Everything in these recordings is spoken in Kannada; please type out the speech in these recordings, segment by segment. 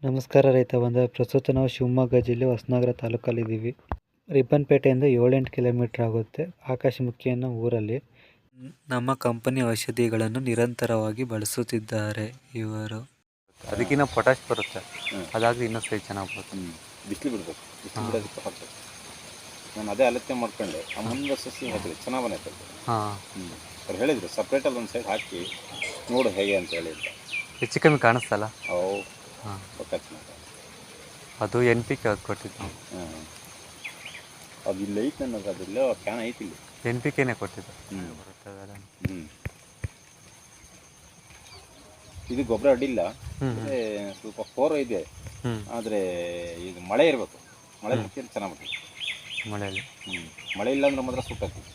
ನಮಸ್ಕಾರ ರೈತ ಬಂದ ಪ್ರಸ್ತುತ ನಾವು ಶಿವಮೊಗ್ಗ ಜಿಲ್ಲೆ ಹೊಸನಗರ ತಾಲೂಕಲ್ಲಿದ್ದೀವಿ. ರಿಪ್ಪನ್ಪೇಟೆಯಿಂದ 7-8 ಕಿಲೋಮೀಟರ್ ಆಗುತ್ತೆ. ಆಕಾಶಮುಖಿ ಅನ್ನೋ ಊರಲ್ಲಿ ನಮ್ಮ ಕಂಪನಿ ಔಷಧಿಗಳನ್ನು ನಿರಂತರವಾಗಿ ಬಳಸುತ್ತಿದ್ದಾರೆ ಇವರು. ಅದಕ್ಕಿಂತ ಪೊಟ್ಯಾಶ್ ಬರುತ್ತೆ, ಅದಾದ್ರೆ ಇನ್ನೂ ಸೈ ಚೆನ್ನಾಗಿ ಬರುತ್ತೆ. ಬಿಸಿಲು ಬಿಡಬೇಕು, ಬಿಸಿಲು ಬಿಡೋದಕ್ಕೆ ಹಾಕಬೇಕು. ನಾನು ಅದೇ ಆಲೋಚನೆ ಮಾಡ್ಕೊಂಡೆ, ಆ ಮುಂದೆ ಸಸಿ ಹಾಕಿದೆ ಚೆನ್ನಾಗಿ ಬಂದೈತೆ. ಅವ್ರು ಹೇಳಿದ್ರು ಸಪ್ರೇಟಲ್ಲಿ ಒಂದು ಸೈಡ್ ಹಾಕಿ ನೋಡು ಹೇಗೆ ಅಂತ ಹೇಳಿದ್ರು. ಹೆಚ್ಚು ಕಮ್ಮಿ ಕಾಣಿಸ್ತಲ್ಲ? ಅವು ಪಕ್ಕ ಚೆನ್ನಾಗಿ ಅದು NPK ಅದು ಕೊಟ್ಟಿದ್ದು. ಅದು ಇಲ್ಲ ಐತೆ ನನಗೆ, ಅದೆಲ್ಲ ಕ್ಯಾನ್ ಐತಿ ಇಲ್ಲಿ. NPKನೇ ಕೊಟ್ಟಿದ್ದು. ಇದು ಗೊಬ್ಬರ ಅಡ್ಡಿಲ್ಲ, ಸ್ವಲ್ಪ ಫೋರ್ ಇದೆ. ಆದರೆ ಇದು ಮಳೆ ಇರಬೇಕು, ಮಳೆ ಹಾಕಿದ್ರೆ ಚೆನ್ನಾಗಿ ಬರ್ತದೆ. ಮಳೆಯಲ್ಲಿ ಮಳೆ ಇಲ್ಲ ಅಂದ್ರೆ ಮಾತ್ರ ಸುಟ್ಟಾಗ್ತದೆ.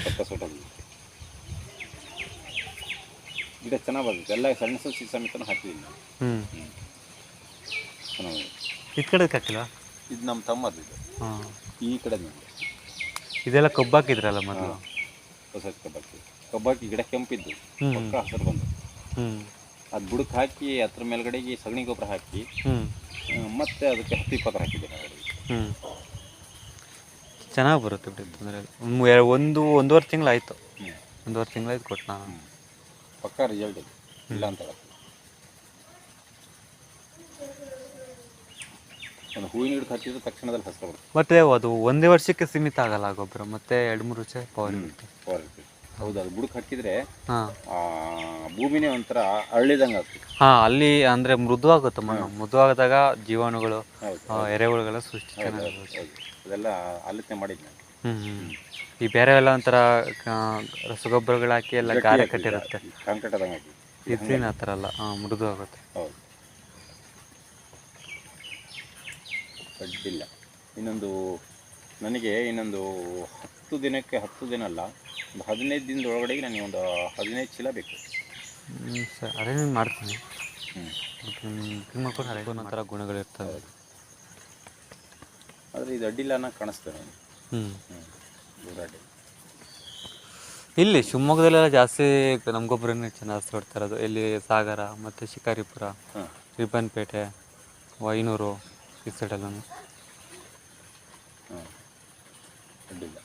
ಪಕ್ಕ ಸುಟ್ಟಾಗ್ತದೆ. ಗಿಡ ಚೆನ್ನಾಗಿ ಬರ್ತದೆ. ಎಲ್ಲ ಸಣ್ಣ ಸಸಿ ಸಮೇತ ಹಾಕಿದ್ದೀನಿ ನಾನು. ಚೆನ್ನಾಗಿ ಈ ಕಡೆ ಹಾಕಿಲ್ಲ? ಇದು ನಮ್ಮ ತಮ್ಮದು. ಇದು ಈ ಕಡೆ ನೋಡಿ, ಇದೆಲ್ಲ ಕಬ್ಬಾಕಿದ್ರಲ್ಲ ಮೊದಲು? ಹೊಸ ಕಬ್ಬಾಕಿ ಗಿಡ ಕೆಂಪಿದ್ದು, ಪಕ್ಕ ಹಸಿರು ಬಂದು ಅದು ಬುಡಕ್ಕೆ ಹಾಕಿ ಅದ್ರ ಮೇಲ್ಗಡೆಗೆ ಸಗಣಿ ಗೊಬ್ಬರ ಹಾಕಿ ಮತ್ತೆ ಅದಕ್ಕೆ 10-20 ಹಾಕಿದ್ದೆ ನಾನು. ಚೆನ್ನಾಗಿ ಬರುತ್ತೆ ಬಿಡಿ, ತೊಂದರೆ. ಒಂದೂವರೆ ತಿಂಗಳಾಯಿತು. ಒಂದೂವರೆ ತಿಂಗಳಾಯ್ತು ಕೊಟ್ಟು ನಾನು. ಪಕ್ಕ ರಿಸಲ್ಟ್ ಇದೆ, ಇಲ್ಲ ಅಂತ ಹೇಳಕ್ಕೆ. ಒಂದು ಹೂವಿನ ಗಿಡಕ್ಕೆ ಹಾಕಿದ್ರೆ ತಕ್ಷಣದಲ್ಲಿ ಹಸಿರು ಬರುತ್ತೆ. ಮತ್ತೆ ಅದು ಒಂದೇ ವರ್ಷಕ್ಕೆ ಸೀಮಿತ ಆಗಲ್ಲ ಗೊಬ್ಬರ, ಮತ್ತೆ 2-3 ವರ್ಷ ಪವರ್ ಇರುತ್ತೆ. ಹೌದು, ಅದು ಬುಡಕ್ಕೆ ಹಾಕಿದ್ರೆ ಭೂಮಿನೇ ಒಂಥರ ಅರಳಿದಂಗೆ ಆಗ್ತದೆ. ಅಲ್ಲಿ ಅಂದರೆ ಮೃದು ಆಗುತ್ತೆ ಮಣ್ಣು. ಮೃದು ಆದಾಗ ಜೀವಾಣುಗಳು, ಎರೆಹುಳುಗಳ ಸೃಷ್ಟಿ ಚೆನ್ನಾಗುತ್ತೆ. ಅದೆಲ್ಲ ಆಲೋಚನೆ ಮಾಡಿದ್ದು ನಾನು. ಈ ಬೇರೆ ಎಲ್ಲ ಒಂಥರ ರಸಗೊಬ್ಬರಗಳು ಹಾಕಿ ಎಲ್ಲ ಗಾರೆ ಕಟ್ಟಿರುತ್ತೆ, ಕಾಂಕ್ರೀಟ್ ಆದಂಗೆ ಹಾಕಿ. ಇದೇನು ಆ ಥರ ಅಲ್ಲ, ಮೃದು ಆಗುತ್ತೆ. ಹೌದು, ಅಡ್ಡಿಲ್ಲ. ನನಗೆ ಇನ್ನೊಂದು 10 ದಿನಕ್ಕೆ 10 ದಿನ ಅಲ್ಲ, ಒಂದು 15 ದಿನದ ಒಳಗಡೆಗೆ ನನಗೆ ಒಂದು 15 ಚೀಲ ಬೇಕು. ಸರ್ ಅರೇಂಜ್ ಮಾಡ್ತೀನಿ. ಒಂಥರ ಗುಣಗಳಿರ್ತವೆ. ಆದರೆ ಇದು ಅಡ್ಡಿಲ್ಲ ಅನ್ನೋ ಕಾಣಿಸ್ತದೆ. ಇಲ್ಲಿ ಶಿವಮೊಗ್ಗದಲ್ಲೆಲ್ಲ ಜಾಸ್ತಿ ನಮ್ಮ ಗೊಬ್ಬರನೇ ಚೆನ್ನಾಗಿ ಕೊಡ್ತಾ ಇರೋದು. ಇಲ್ಲಿ ಸಾಗರ ಮತ್ತು ಶಿಕಾರಿಪುರ, ರಿಬ್ಬನ್ಪೇಟೆ, ವೈನೂರು ಈ ಸೈಡೆಲ್ಲ. ಅಡ್ಡಿಲ್ಲ,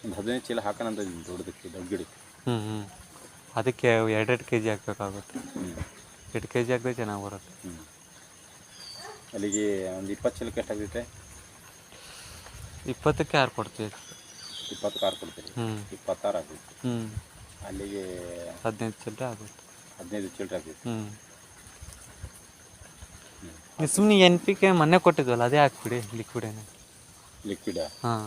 ಒಂದು 15 ಚೀಲ ಹಾಕೋಣಂತ ದೊಡ್ಡದಕ್ಕೆ, ದೊಡ್ಡ ಗಿಡಕ್ಕೆ. ಅದಕ್ಕೆ 2-2 kg ಹಾಕಬೇಕಾಗುತ್ತೆ. 2 kg ಹಾಕಿದ್ರೆ ಚೆನ್ನಾಗಿ ಬರುತ್ತೆ. ಅಲ್ಲಿಗೆ ಒಂದು 20 ಚೀಲಕ್ಕೆ ಎಷ್ಟಾಗುತ್ತೆ? 20ಕ್ಕೆ 6 ಕೊಡ್ತೀವಿ. 20ಕ್ಕೆ 6 ಕೊಡ್ತೀರಿ? 26 ಆಗುತ್ತೆ. ಅಲ್ಲಿಗೆ 15 ಚಿಲ್ಲರೆ ಆಗುತ್ತೆ. 15 ಚಿಲ್ಲರೆ ಆಗುತ್ತೆ. ಸುಮ್ಮನೆ NPK ಮೊನ್ನೆ ಕೊಟ್ಟಿದ್ವಲ್ಲ, ಅದೇ ಹಾಕ್ಬಿಡಿ, ಲಿಕ್ವಿಡೇನೆ. ಲಿಕ್ವಿಡಾ? ಹಾಂ,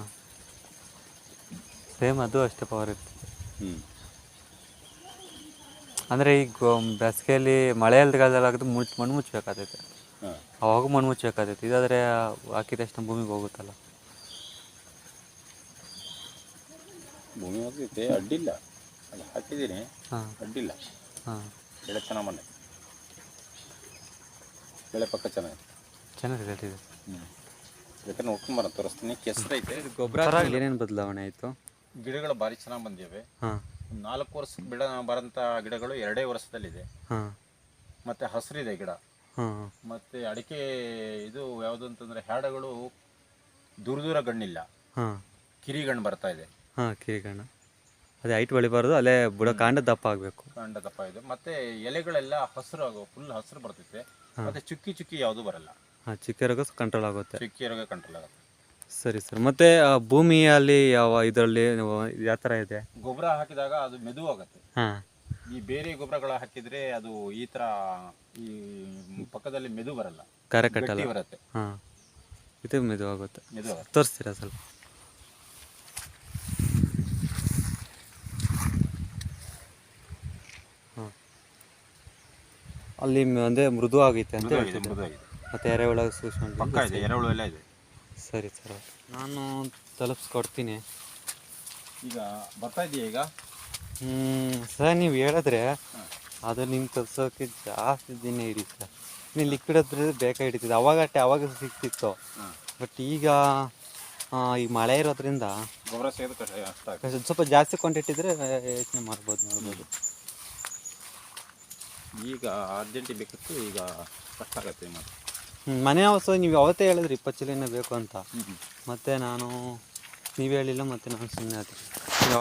ಸೇಮ್ ಅದು ಅಷ್ಟೇ ಪವರ್ ಇರ್ತದೆ. ಅಂದರೆ ಈಗ ಬೇಸಿಗೆಯಲ್ಲಿ ಮಳೆಗಾಲದಲ್ಲಿ ಆಗಿದ್ದು ಮಣ್ಣು ಮುಚ್ಚಬೇಕಾದೈತೆ, ಅವಾಗ ಮಣ್ಣು ಮುಚ್ಚಬೇಕಾದೈತೆ. ಇದಾದರೆ ಹಾಕಿದ ತಕ್ಷಣ ಭೂಮಿಗೆ ಹೋಗುತ್ತಲ್ಲ. ಭೂಮಿ ಹೋಗ್ತೈತೆ, ಅಡ್ಡಿಲ್ಲ. ಅದು ಹಾಕಿದ್ದೀನಿ, ಅಡ್ಡಿಲ್ಲ. ಬೆಳೆ ಚೆನ್ನಾಗಿ ಬಂದೆ, ಬೆಳೆ ಪಕ್ಕ ಚೆನ್ನಾಗಿದೆ. ಬೇಕಾದ್ರೆ ನೋಡ್ಕೊಂಡು ಬರೋಣ, ತೋರಿಸ್ತೀನಿ. ಕೆಸರೈತೆ. ಗೊಬ್ಬರ ಏನೇನು ಬದಲಾವಣೆ ಆಯಿತು? ಗಿಡಗಳು ಭಾರಿ ಚೆನ್ನಾಗಿ ಬಂದಿವೆ. 4 ವರ್ಷಕ್ಕೆ ಬರೋಂಥ ಗಿಡಗಳು 2 ವರ್ಷದಲ್ಲಿದೆ. ಮತ್ತು ಹಸಿರಿದೆ ಗಿಡ. ಮತ್ತು ಅಡಿಕೆ ಇದು ಯಾವುದು ಅಂತಂದರೆ ಹ್ಯಾಡಗಳು ದೂರ ಗಣ್ಣಿಲ್ಲ, ಕಿರಿಗಣ್ಣು ಬರ್ತಾ ಇದೆ. ಕಿರಿಗಣ್ಣು ಅದೇ ಹೈಟ್ ಬೆಳಿಬಾರ್ದು, ಅಲ್ಲೇ ಬುಡ ಕಾಂಡ ದಪ್ಪ ಆಗಬೇಕು. ಕಾಂಡ ದಪ್ಪ ಇದೆ. ಮತ್ತು ಎಲೆಗಳೆಲ್ಲ ಹಸಿರು ಫುಲ್ ಹಸಿರು ಬರ್ತೈತೆ. ಮತ್ತು ಚುಕ್ಕಿ ಯಾವುದು ಬರಲ್ಲ. ಚುಕ್ಕಿ ರೋಗ ಕಂಟ್ರೋಲ್ ಆಗುತ್ತೆ. ಚುಕ್ಕಿ ರೋಗ ಕಂಟ್ರೋಲ್ ಆಗುತ್ತೆ. ಸರಿ ಸರ್. ಮತ್ತು ಭೂಮಿಯಲ್ಲಿ ಇದರಲ್ಲಿ ಯಾವ ಥರ ಇದೆ? ಗೊಬ್ಬರ ಹಾಕಿದಾಗ ಅದು ಮೆದುವಾಗುತ್ತೆ. ಈ ಬೇರೆ ಗೊಬ್ಬರಗಳ ಹಾಕಿದರೆ ಅದು ಈ ಥರ ಈ ಪಕ್ಕದಲ್ಲಿ ಮೆದು ಬರಲ್ಲ, ಕರೆ ಕಟ್ಟಲ್ಲ ಬರುತ್ತೆ. ಇದು ಮೆದು ಆಗುತ್ತೆ. ತೋರಿಸ್ತೀರಾ ಸ್ವಲ್ಪ? ಅಲ್ಲಿ ಅಂದರೆ ಮೃದು ಆಗೈತೆ ಅಂತ ಹೇಳ್ತಿದ್ದೆ. ಮತ್ತು ಎರೆಹುಳ ಸೂಕ್ಷ್ಮ ಪಕ್ಕ ಇದೆ, ಎರೆಹುಳು ಎಲ್ಲ ಇದೆ. ಸರಿ ಸರ್, ನಾನು ತಲುಪಿಸ್ಕೊಡ್ತೀನಿ. ಈಗ ಬರ್ತಾ ಇದೆಯಾ ಈಗ? ಸರ್ ನೀವು ಹೇಳಿದ್ರೆ ಅದು ನಿಮ್ಗೆ ತಲ್ಸೋಕ್ಕೆ ಜಾಸ್ತಿ ದಿನ ಹಿಡಿಯುತ್ತೆ ಸರ್. ನೀವು ಲಿಕ್ವಿಡ್ ಹತ್ರ ಬೇಕಾ ಹಿಡಿತಿದ್ದೆ, ಅವಾಗ ಸಿಗ್ತಿತ್ತು. ಬಟ್ ಈಗ ಈ ಮಳೆ ಇರೋದ್ರಿಂದ ಗೊಬ್ಬರ ಸಿಗೋದು ಸ್ವಲ್ಪ ಜಾಸ್ತಿ ಕ್ವಾಂಟಿಟಿ ಇದ್ದರೆ ಯೋಚನೆ ಮಾಡ್ಬೋದು, ನೋಡ್ಬೋದು. ಈಗ ಅರ್ಜೆಂಟಿಗೆ ಬೇಕಿತ್ತು, ಈಗ ಕಷ್ಟ ಆಗತ್ತೆ ಮತ್ತೆ. ಮನೆ ಔಷಧಿ ನೀವು ಅವತ್ತೇ ಹೇಳಿದ್ರಿ 20 ಚೀಲನೇ ಬೇಕು ಅಂತ. ಮತ್ತೆ ನಾನು ನೀವು ಹೇಳಿಲ್ಲ, ಮತ್ತೆ ನಾನು ಸುಮ್ಮನೆ ಆಯ್ತು.